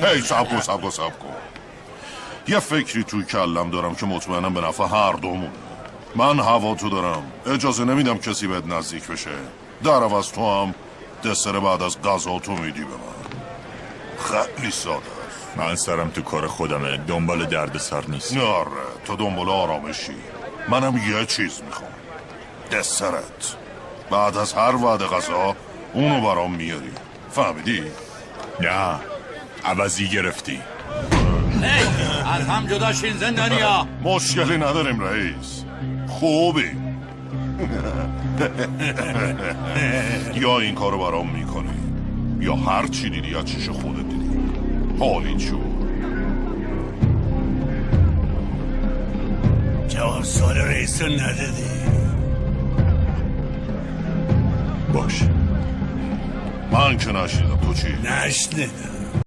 هی سب کن یه فکری توی کلم دارم که مطمئنم به نفع هر دومون. من هوا تو دارم، اجازه نمیدم کسی بهت نزدیک بشه. در عوض تو هم دسر بعد از غذا تو میدی به من. خیلی ساده است. من سرم تو کار خودمه، دنبال درد سر نیست. آره تو دنبال آرامشی، منم یه چیز میخوام، دسرت. بعد از هر وعده غذا اونو برام میاری، فهمیدی؟ نه عوضی گرفتی. از هم جدا شین زندانیا. مشکلی نداریم رئیس، خوبی. یا این کارو برام میکنی یا هر چی دیدی از چیش خودت دیدی. حالی چو جواب سوال رئیس رو ندادی. باش من که نشیدم، تو چی؟ نشنیدم.